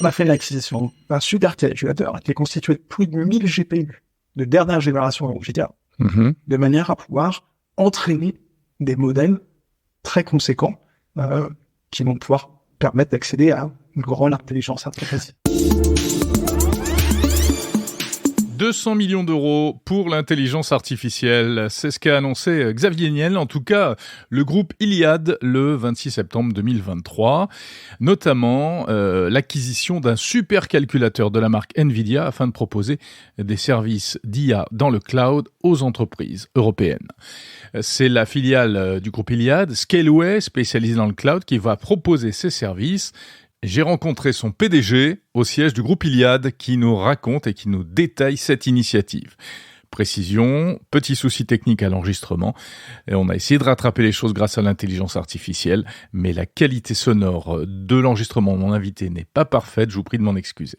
On a fait l'acquisition d'un supercalculateur qui est constitué de plus de 1000 GPU de dernière génération NVIDIA, de manière à pouvoir entraîner des modèles très conséquents qui vont pouvoir permettre d'accéder à une grande intelligence artificielle. 200 millions d'euros pour l'intelligence artificielle. C'est ce qu'a annoncé Xavier Niel, en tout cas le groupe Iliad, le 26 septembre 2023. Notamment l'acquisition d'un supercalculateur de la marque NVIDIA afin de proposer des services d'IA dans le cloud aux entreprises européennes. C'est la filiale du groupe Iliad, Scaleway, spécialisée dans le cloud, qui va proposer ces services. J'ai rencontré son PDG au siège du groupe Iliad qui nous raconte et qui nous détaille cette initiative. Précision, petit souci technique à l'enregistrement. Et on a essayé de rattraper les choses grâce à l'intelligence artificielle, mais la qualité sonore de l'enregistrement de mon invité n'est pas parfaite, je vous prie de m'en excuser.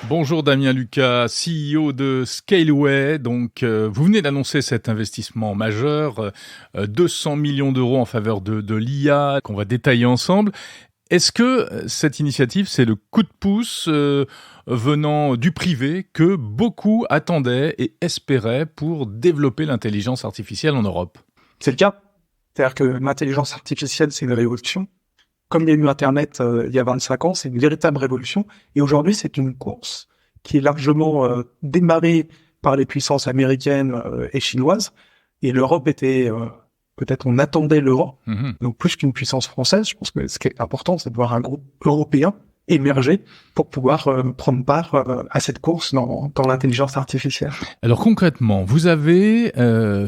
Bonjour Damien Lucas, CEO de Scaleway. Donc, vous venez d'annoncer cet investissement majeur, 200 millions d'euros en faveur de l'IA qu'on va détailler ensemble. Est-ce que cette initiative, c'est le coup de pouce venant du privé que beaucoup attendaient et espéraient pour développer l'intelligence artificielle en Europe? C'est le cas. C'est-à-dire que l'intelligence artificielle, c'est une révolution. Comme il y a eu Internet il y a 25 ans, c'est une véritable révolution. Et aujourd'hui, c'est une course qui est largement démarrée par les puissances américaines et chinoises. Et l'Europe était... peut-être on attendait l'Europe, donc plus qu'une puissance française. Je pense que ce qui est important, c'est de voir un groupe européen émerger pour pouvoir prendre part à cette course dans l'intelligence artificielle. Alors concrètement, vous avez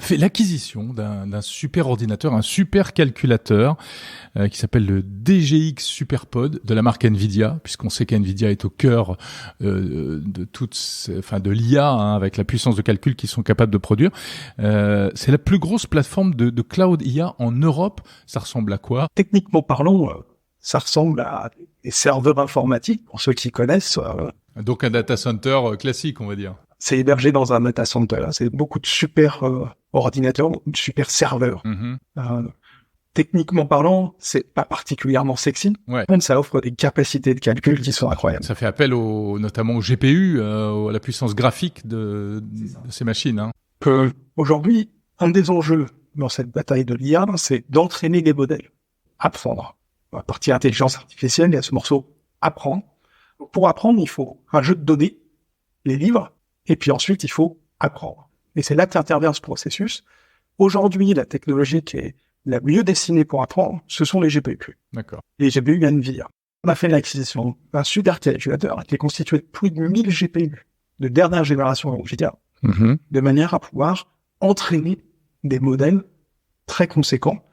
fait l'acquisition d'un super ordinateur, un super calculateur qui s'appelle le DGX SuperPod de la marque NVIDIA, puisqu'on sait qu'NVIDIA est au cœur de l'IA, avec la puissance de calcul qu'ils sont capables de produire. C'est la plus grosse plateforme de cloud IA en Europe. Ça ressemble à quoi? Techniquement parlant, ça ressemble à des serveurs informatiques, pour ceux qui connaissent. Donc un data center classique, on va dire. C'est hébergé dans un data center. Là. C'est beaucoup de super ordinateurs, beaucoup de super serveurs. Techniquement parlant, c'est pas particulièrement sexy. Ouais. Même ça offre des capacités de calcul qui sont incroyables. Ça fait appel notamment au GPU, à la puissance graphique de ces machines. Aujourd'hui, un des enjeux dans cette bataille de l'IA, c'est d'entraîner les modèles, apprendre. À partir de l'intelligence artificielle, il y a ce morceau apprendre. Donc, pour apprendre, il faut un jeu de données, les livres, et puis ensuite, il faut apprendre. Et c'est là qu'intervient ce processus. Aujourd'hui, la technologie qui est la mieux destinée pour apprendre, ce sont les GPU. D'accord. Les GPU NVIDIA. On a fait l'acquisition d'un supercalculateur qui est constitué de plus de 1000 GPU de dernière génération NVIDIA, de manière à pouvoir entraîner des modèles très conséquents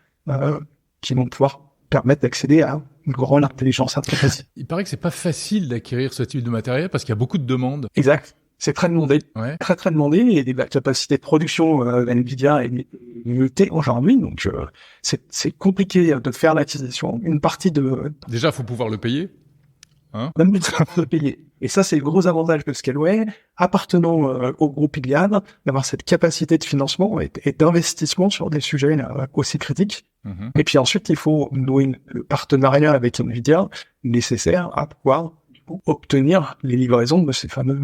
qui vont pouvoir permettre d'accéder à une grande intelligence artificielle. Il paraît que c'est pas facile d'acquérir ce type de matériel parce qu'il y a beaucoup de demandes. Exact. C'est très demandé. Ouais. Très, très demandé. Et la capacité de production NVIDIA est limitée aujourd'hui. Donc, c'est compliqué de faire l'acquisition. Une partie de... Déjà, faut pouvoir le payer. Même de payer. Et ça, c'est le gros avantage de Scaleway, appartenant au groupe Iliad, d'avoir cette capacité de financement et d'investissement sur des sujets aussi critiques. Et puis ensuite, il faut nouer le partenariat avec NVIDIA nécessaire à pouvoir obtenir les livraisons de ces fameux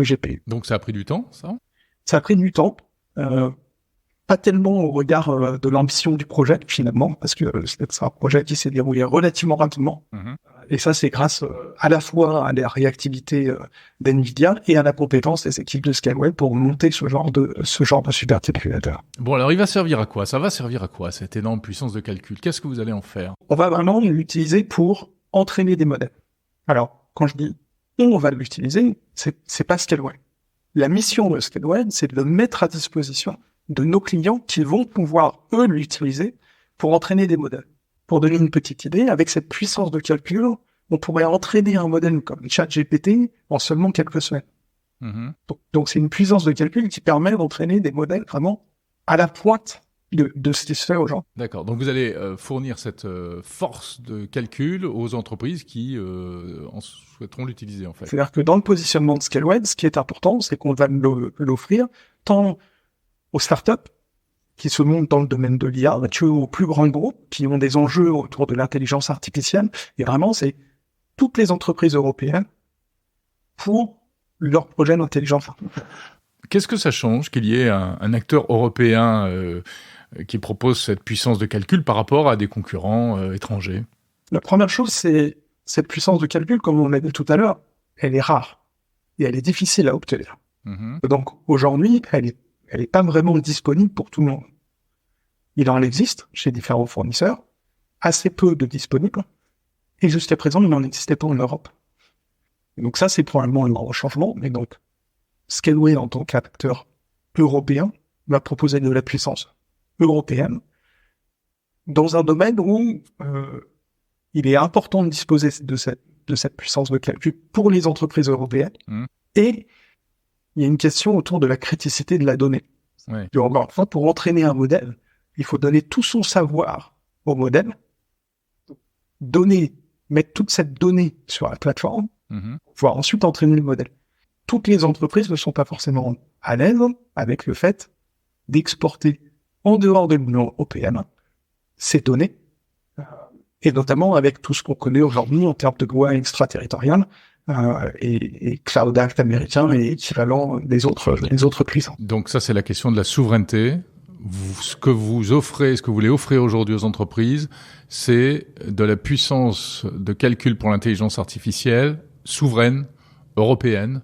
GPU. Donc ça a pris du temps, ça? Ça a pris du temps. Pas tellement au regard de l'ambition du projet, finalement, parce que c'est un projet qui s'est déroulé relativement rapidement. Et ça, c'est grâce à la fois à la réactivité d'NVIDIA et à la compétence des équipes de Scaleway pour monter ce genre de supercalculateur. Bon, alors il va servir à quoi? Ça va servir à quoi, cette énorme puissance de calcul? Qu'est-ce que vous allez en faire? On va vraiment l'utiliser pour entraîner des modèles. Alors, quand je dis on va l'utiliser, c'est pas Scaleway. La mission de Scaleway, c'est de le mettre à disposition de nos clients qui vont pouvoir, eux, l'utiliser pour entraîner des modèles. Pour donner une petite idée, avec cette puissance de calcul, on pourrait entraîner un modèle comme ChatGPT en seulement quelques semaines. Donc c'est une puissance de calcul qui permet d'entraîner des modèles vraiment à la pointe de ce qui se fait aujourd'hui. D'accord. Donc vous allez fournir cette force de calcul aux entreprises qui en souhaiteront l'utiliser, en fait. C'est-à-dire que dans le positionnement de Scaleway, ce qui est important, c'est qu'on va l'offrir tant aux startups qui se montent dans le domaine de l'IA, que aux plus grands groupes qui ont des enjeux autour de l'intelligence artificielle. Et vraiment, c'est toutes les entreprises européennes pour leur projet d'intelligence artificielle. Qu'est-ce que ça change qu'il y ait un acteur européen qui propose cette puissance de calcul par rapport à des concurrents étrangers? La première chose, c'est cette puissance de calcul, comme on l'a dit tout à l'heure, elle est rare et elle est difficile à obtenir. Donc aujourd'hui, elle est pas vraiment disponible pour tout le monde. Il en existe chez différents fournisseurs, assez peu de disponibles, et jusqu'à présent, il n'en existait pas en Europe. Et donc ça, c'est probablement un grand changement, mais donc Scaleway, en tant qu'acteur européen, va proposer de la puissance européenne dans un domaine où il est important de disposer de cette puissance de calcul pour les entreprises européennes. Et il y a une question autour de la criticité de la donnée. Ouais. Et encore une fois, pour entraîner un modèle, il faut donner tout son savoir au modèle, mettre toute cette donnée sur la plateforme, pour pouvoir ensuite entraîner le modèle. Toutes les entreprises ne sont pas forcément à l'aise avec le fait d'exporter en dehors de l'Union européenne ces données, et notamment avec tout ce qu'on connaît aujourd'hui en termes de loi extraterritoriale et Cloud Act américain et équivalent des autres puissants. Donc ça, c'est la question de la souveraineté. Ce que vous voulez offrir aujourd'hui aux entreprises, c'est de la puissance de calcul pour l'intelligence artificielle souveraine, européenne,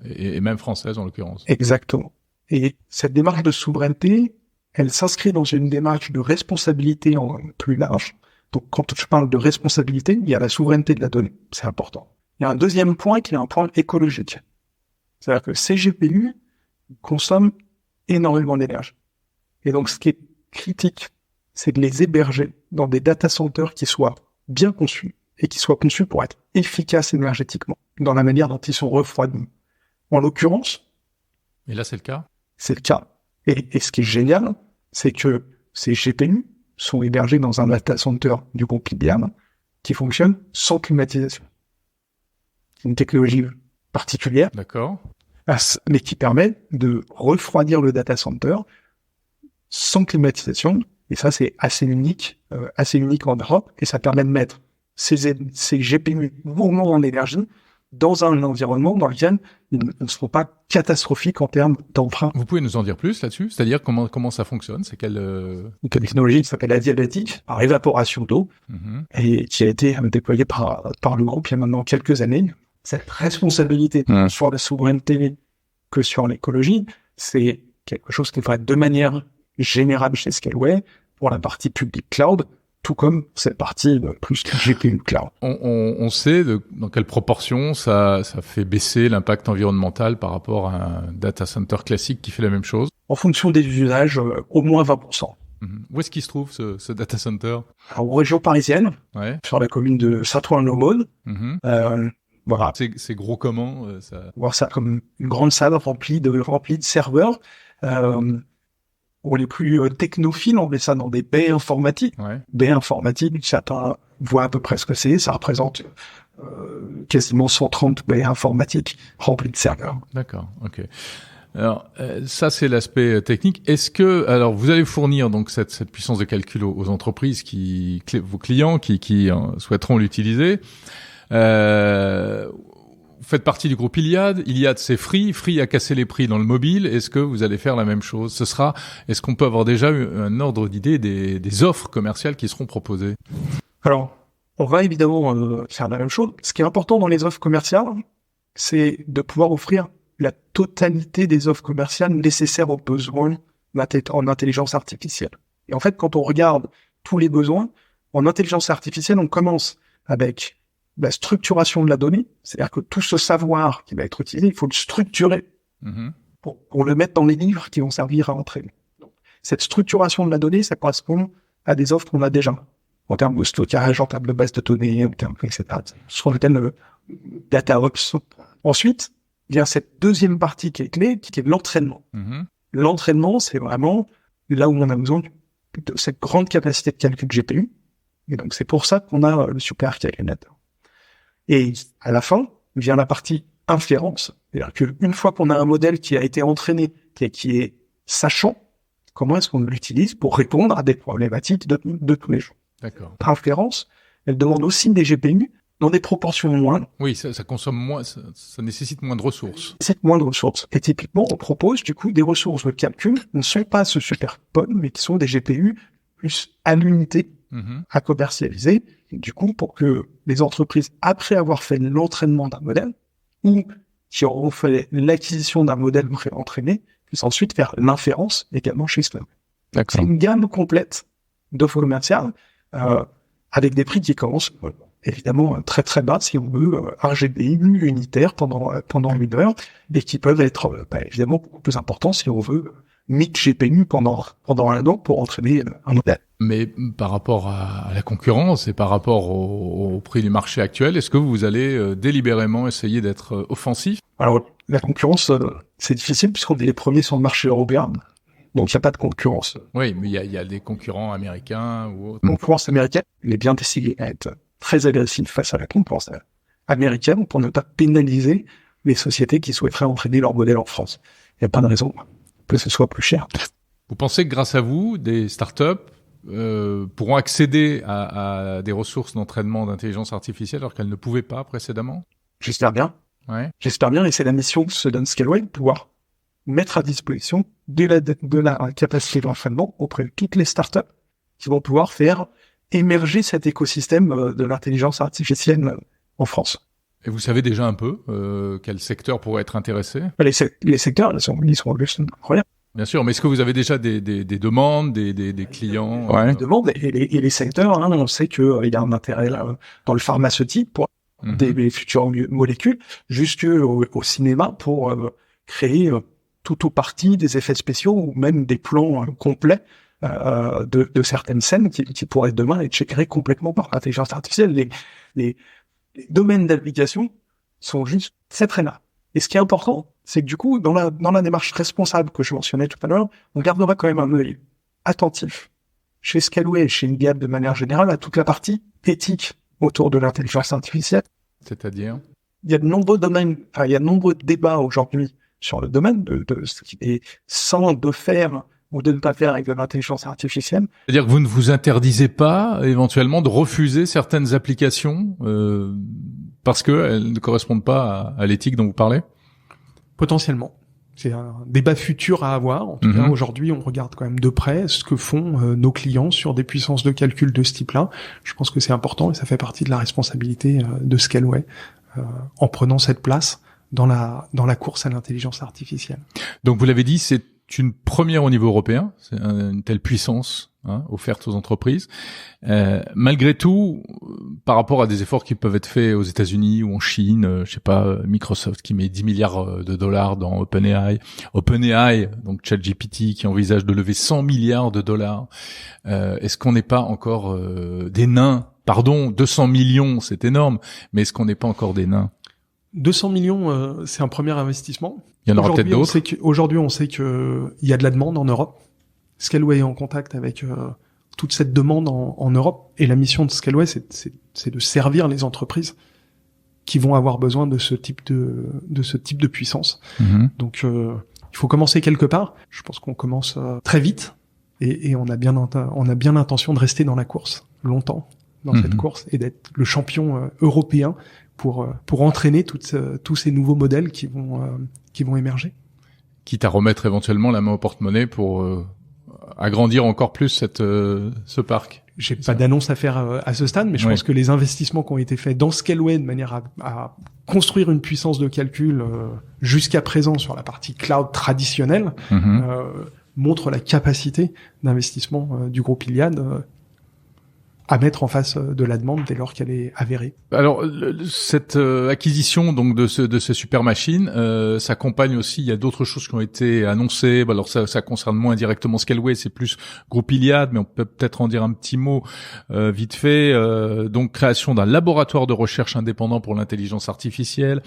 et même française en l'occurrence. Exactement. Et cette démarche de souveraineté, elle s'inscrit dans une démarche de responsabilité en plus large. Donc quand je parle de responsabilité, il y a la souveraineté de la donnée, c'est important. Il y a un deuxième point qui est un point écologique. C'est-à-dire que ces GPU consomment énormément d'énergie. Et donc ce qui est critique, c'est de les héberger dans des data centers qui soient bien conçus et qui soient conçus pour être efficaces énergétiquement dans la manière dont ils sont refroidis. En l'occurrence, et là c'est le cas. C'est le cas. Et ce qui est génial, c'est que ces GPU sont hébergés dans un data center du groupe IBM qui fonctionne sans climatisation. C'est une technologie particulière. D'accord. Mais qui permet de refroidir le data center sans climatisation. Et ça, c'est assez unique en Europe. Et ça permet de mettre ces GPU gourmands en énergie dans un environnement dans lequel ils ne seront pas catastrophiques en termes d'emprunt. Vous pouvez nous en dire plus là-dessus? C'est-à-dire comment ça fonctionne? C'est quelle une technologie qui s'appelle adiabatique, par évaporation d'eau, et qui a été déployée par le groupe il y a maintenant quelques années. Cette responsabilité sur la souveraineté que sur l'écologie, c'est quelque chose qui devrait être de manière générale chez Scaleway pour la partie public cloud, tout comme cette partie de plus GPU cloud. On sait dans quelle proportion ça fait baisser l'impact environnemental par rapport à un data center classique qui fait la même chose? En fonction des usages, au moins 20%. Où est-ce qu'il se trouve ce data center? En région parisienne, sur la commune de Saint-Ouen-l'Aumône. Voilà. C'est gros comment ça? Voir ça comme une grande salle remplie de serveurs. Pour les plus technophiles, on met ça dans des baies informatiques. Baies informatiques, chacun voit à peu près ce que c'est. Ça représente quasiment 130 baies informatiques remplies de serveurs. D'accord, ok. Alors ça c'est l'aspect technique. Alors vous allez fournir donc cette puissance de calcul aux entreprises vos clients qui souhaiteront l'utiliser. Vous faites partie du groupe Iliad. Iliad, c'est Free. Free a cassé les prix dans le mobile. Est-ce que vous allez faire la même chose? Est-ce qu'on peut avoir déjà un ordre d'idée des offres commerciales qui seront proposées? Alors, on va évidemment faire la même chose. Ce qui est important dans les offres commerciales, c'est de pouvoir offrir la totalité des offres commerciales nécessaires aux besoins en intelligence artificielle. Et en fait, quand on regarde tous les besoins, en intelligence artificielle, on commence avec la structuration de la donnée, c'est-à-dire que tout ce savoir qui va être utilisé, il faut le structurer pour le mettre dans les livres qui vont servir à entraîner. Donc, cette structuration de la donnée, ça correspond à des offres qu'on a déjà, en termes de stockage, en termes de base de données, en termes, etc. Ce qu'on appelle DataOps. Ensuite, il y a cette deuxième partie qui est clé, qui est l'entraînement. L'entraînement, c'est vraiment là où on a besoin de cette grande capacité de calcul GPU. Et donc, c'est pour ça qu'on a le supercalculateur. Et à la fin, vient la partie inférence. C'est-à-dire qu'une fois qu'on a un modèle qui a été entraîné, qui est sachant, comment est-ce qu'on l'utilise pour répondre à des problématiques de tous les jours. D'accord. L'inférence, elle demande aussi des GPU dans des proportions moindres. Oui, ça consomme moins, ça nécessite moins de ressources. C'est moins de ressources. Et typiquement, on propose du coup des ressources de calcul qui ne sont pas ce superpod, mais qui sont des GPU plus à l'unité à commercialiser. Et du coup, pour que les entreprises, après avoir fait l'entraînement d'un modèle, ou qui auront fait l'acquisition d'un modèle pré-entraîné, puissent ensuite faire l'inférence également chez Scaleway. C'est une gamme complète d'offres commerciales avec des prix qui commencent évidemment très très bas si on veut un GPU unitaire pendant 1 heure, et qui peuvent être évidemment beaucoup plus importants si on veut 1000 GPU pendant 1 an pour entraîner un modèle. Mais par rapport à la concurrence et par rapport au prix du marché actuel, est-ce que vous allez délibérément essayer d'être offensif? Alors la concurrence, c'est difficile puisqu'on est les premiers sur le marché européen. Donc, il n'y a pas de concurrence. Oui, mais il y a des concurrents américains ou autres. La concurrence américaine, elle est bien décidée à être très agressive face à la concurrence américaine pour ne pas pénaliser les sociétés qui souhaiteraient entraîner leur modèle en France. Il n'y a pas de raison que ce soit plus cher. Vous pensez que grâce à vous, des startups pourront accéder à des ressources d'entraînement d'intelligence artificielle alors qu'elles ne pouvaient pas précédemment? J'espère bien. Ouais. J'espère bien, et c'est la mission que se donne Scaleway, de pouvoir mettre à disposition de la capacité d'entraînement auprès de toutes les startups qui vont pouvoir faire émerger cet écosystème de l'intelligence artificielle en France. Et vous savez déjà un peu quel secteur pourrait être intéressé? Les secteurs, ils sont incroyables. Bien sûr, mais est-ce que vous avez déjà des demandes, des clients? Ouais. Des demandes et les secteurs, on sait qu'il y a un intérêt là, dans le pharmaceutique pour des futures molécules, jusqu'au cinéma pour créer tout ou partie des effets spéciaux ou même des plans complets de certaines scènes qui pourraient demain être gérées complètement par l'intelligence artificielle. Les domaines d'application sont juste très très là. Et ce qui est important, c'est que du coup, dans la démarche responsable que je mentionnais tout à l'heure, on gardera quand même un œil attentif chez Scaleway et chez Iliad de manière générale à toute la partie éthique autour de l'intelligence artificielle. C'est-à-dire? Il y a de nombreux domaines, il y a de nombreux débats aujourd'hui sur le domaine de ce qui est sain de faire ou de ne pas faire avec de l'intelligence artificielle. C'est-à-dire que vous ne vous interdisez pas éventuellement de refuser certaines applications parce qu'elles ne correspondent pas à l'éthique dont vous parlez? Potentiellement. C'est un débat futur à avoir. En tout cas, aujourd'hui, on regarde quand même de près ce que font nos clients sur des puissances de calcul de ce type-là. Je pense que c'est important et ça fait partie de la responsabilité de Scaleway en prenant cette place dans la course à l'intelligence artificielle. Donc vous l'avez dit, c'est une première au niveau européen, c'est une telle puissance offerte aux entreprises. Malgré tout, par rapport à des efforts qui peuvent être faits aux États-Unis ou en Chine, je sais pas, Microsoft qui met 10 milliards de dollars dans OpenAI, donc ChatGPT qui envisage de lever 100 milliards de dollars. Est-ce qu'on n'est pas encore des nains? Pardon, 200 millions, c'est énorme, mais est-ce qu'on n'est pas encore des nains? 200 millions, c'est un premier investissement. Il y en aura peut-être d'autres. Aujourd'hui, on sait que il y a de la demande en Europe. Scaleway est en contact avec toute cette demande en Europe, et la mission de Scaleway, c'est de servir les entreprises qui vont avoir besoin de ce type de puissance. Donc, il faut commencer quelque part. Je pense qu'on commence très vite, et on a bien l'intention de rester dans la course longtemps, dans cette course, et d'être le champion européen pour entraîner tous ces nouveaux modèles qui vont émerger. Quitte à remettre éventuellement la main au porte-monnaie pour agrandir encore plus ce parc. J'ai pas d'annonce à faire à ce stade, mais je pense que les investissements qui ont été faits dans Scaleway de manière à construire une puissance de calcul jusqu'à présent sur la partie cloud traditionnelle montrent la capacité d'investissement du groupe Iliad à mettre en face de la demande dès lors qu'elle est avérée. Alors cette acquisition donc de ce super machine s'accompagne aussi, il y a d'autres choses qui ont été annoncées. Alors ça concerne moins directement Scaleway, c'est plus groupe Iliad, mais on peut peut-être en dire un petit mot vite fait. Donc création d'un laboratoire de recherche indépendant pour l'intelligence artificielle.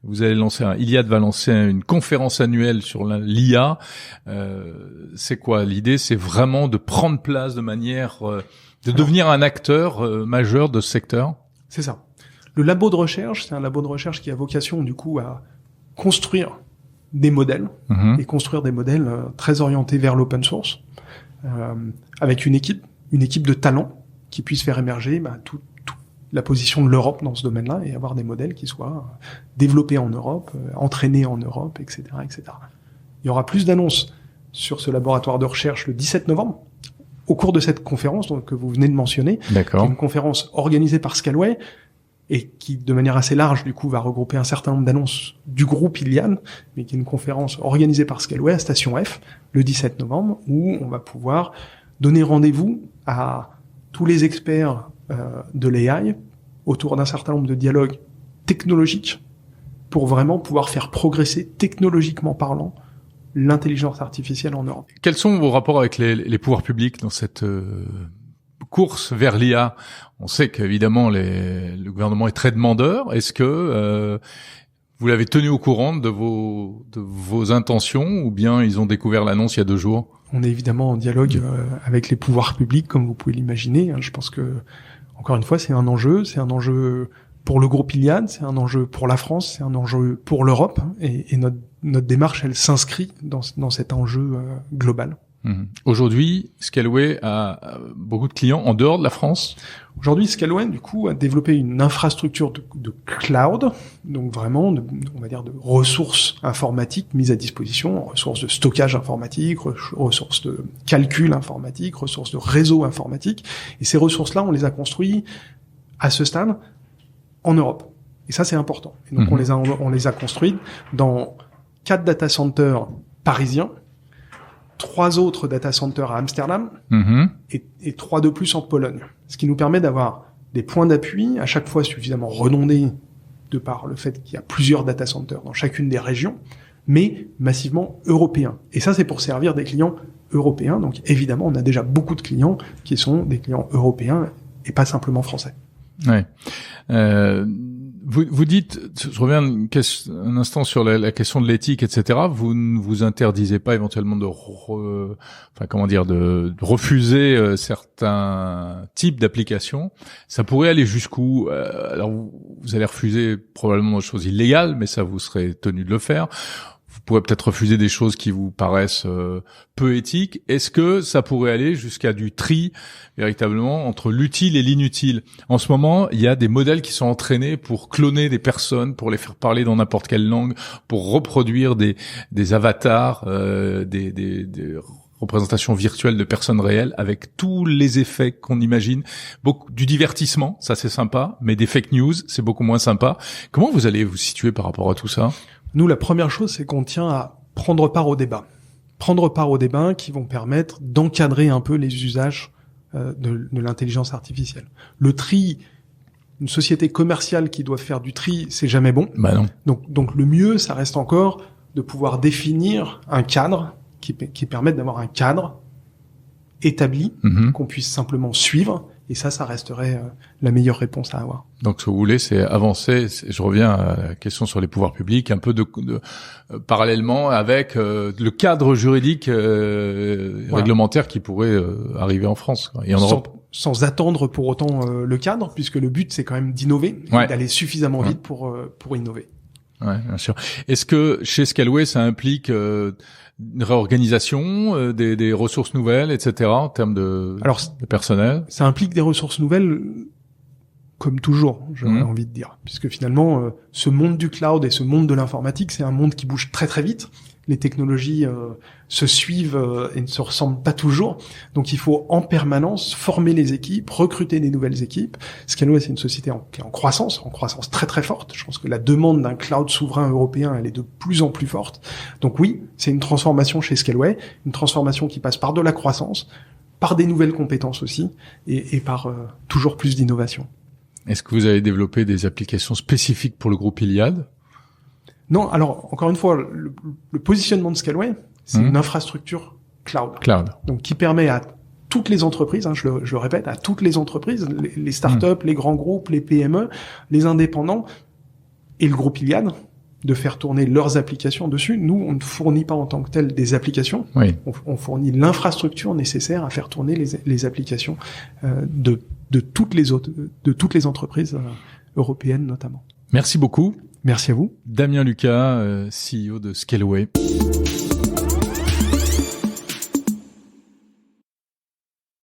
Vous allez Iliad va lancer une conférence annuelle sur l'IA. C'est quoi l'idée? C'est vraiment de prendre place de manière de devenir un acteur majeur de ce secteur? C'est ça. Le labo de recherche, c'est un labo de recherche qui a vocation du coup à construire des modèles et construire des modèles très orientés vers l'open source, avec une équipe de talents qui puisse faire émerger la position de l'Europe dans ce domaine-là et avoir des modèles qui soient développés en Europe, entraînés en Europe, etc., etc. Il y aura plus d'annonces sur ce laboratoire de recherche le 17 novembre, au cours de cette conférence que vous venez de mentionner. D'accord. Qui est une conférence organisée par Scaleway et qui, de manière assez large, du coup, va regrouper un certain nombre d'annonces du groupe Iliad, mais qui est une conférence organisée par Scaleway à Station F, le 17 novembre, où on va pouvoir donner rendez-vous à tous les experts de l'AI autour d'un certain nombre de dialogues technologiques pour vraiment pouvoir faire progresser, technologiquement parlant, l'intelligence artificielle en Europe. Quels sont vos rapports avec les pouvoirs publics dans cette course vers l'IA? On sait qu'évidemment le gouvernement est très demandeur. Est-ce que vous l'avez tenu au courant de vos intentions, ou bien ils ont découvert l'annonce il y a 2 jours? On est évidemment en dialogue avec les pouvoirs publics, comme vous pouvez l'imaginer. Je pense que, encore une fois, c'est un enjeu pour le groupe Iliad, c'est un enjeu pour la France, c'est un enjeu pour l'Europe, et notre démarche, elle s'inscrit dans cet enjeu global. Mmh. Aujourd'hui, Scaleway a beaucoup de clients en dehors de la France. Aujourd'hui, Scaleway, du coup, a développé une infrastructure de cloud, donc vraiment, on va dire, de ressources informatiques mises à disposition, ressources de stockage informatique, ressources de calcul informatique, ressources de réseau informatique. Et ces ressources-là, on les a construites à ce stade en Europe. Et ça, c'est important. Et donc, on les a construites dans 4 data centers parisiens, 3 autres data centers à Amsterdam, et 3 de plus en Pologne. Ce qui nous permet d'avoir des points d'appui, à chaque fois suffisamment redondés, de par le fait qu'il y a plusieurs data centers dans chacune des régions, mais massivement européens. Et ça, c'est pour servir des clients européens. Donc, évidemment, on a déjà beaucoup de clients qui sont des clients européens et pas simplement français. Ouais. Vous dites, je reviens un instant sur la question de l'éthique, etc. Vous ne vous interdisez pas éventuellement de refuser certains types d'applications. Ça pourrait aller jusqu'où? Alors vous allez refuser probablement des choses illégales, mais ça vous serez tenu de le faire. Vous pourrez peut-être refuser des choses qui vous paraissent peu éthiques. Est-ce que ça pourrait aller jusqu'à du tri, véritablement, entre l'utile et l'inutile? En ce moment, il y a des modèles qui sont entraînés pour cloner des personnes, pour les faire parler dans n'importe quelle langue, pour reproduire des avatars, des représentations virtuelles de personnes réelles, avec tous les effets qu'on imagine. Du divertissement, ça c'est sympa, mais des fake news, c'est beaucoup moins sympa. Comment vous allez vous situer par rapport à tout ça? Nous, la première chose, c'est qu'on tient à prendre part au débat. Prendre part aux débats qui vont permettre d'encadrer un peu les usages de l'intelligence artificielle. Le tri, une société commerciale qui doit faire du tri, c'est jamais bon. Bah non. Donc le mieux, ça reste encore de pouvoir définir un cadre qui permette d'avoir un cadre établi, qu'on puisse simplement suivre. Et ça resterait la meilleure réponse à avoir. Donc, ce que vous voulez, c'est avancer. Je reviens à la question sur les pouvoirs publics, un peu parallèlement avec le cadre juridique réglementaire qui pourrait arriver en France et en Europe. Sans attendre pour autant le cadre, puisque le but, c'est quand même d'innover, et d'aller suffisamment vite pour innover. Ouais, bien sûr. Est-ce que chez Scaleway, ça implique une réorganisation, des ressources nouvelles, etc., en termes de personnel? Ça implique des ressources nouvelles, comme toujours, j'aurais envie de dire. Puisque finalement, ce monde du cloud et ce monde de l'informatique, c'est un monde qui bouge très très vite. Les technologies se suivent et ne se ressemblent pas toujours. Donc il faut en permanence former les équipes, recruter des nouvelles équipes. Scaleway, c'est une société qui est en croissance très très forte. Je pense que la demande d'un cloud souverain européen, elle est de plus en plus forte. Donc oui, c'est une transformation chez Scaleway, une transformation qui passe par de la croissance, par des nouvelles compétences aussi, et par toujours plus d'innovation. Est-ce que vous avez développé des applications spécifiques pour le groupe Iliad? Non, alors, encore une fois, le positionnement de Scaleway, c'est une infrastructure cloud. Donc, qui permet à toutes les entreprises, je le répète, à toutes les entreprises, les startups, les grands groupes, les PME, les indépendants et le groupe Iliad, de faire tourner leurs applications dessus. Nous, on ne fournit pas en tant que tel des applications. Oui. On fournit l'infrastructure nécessaire à faire tourner les applications de toutes les entreprises européennes notamment. Merci beaucoup. Merci à vous. Damien Lucas, CEO de Scaleway.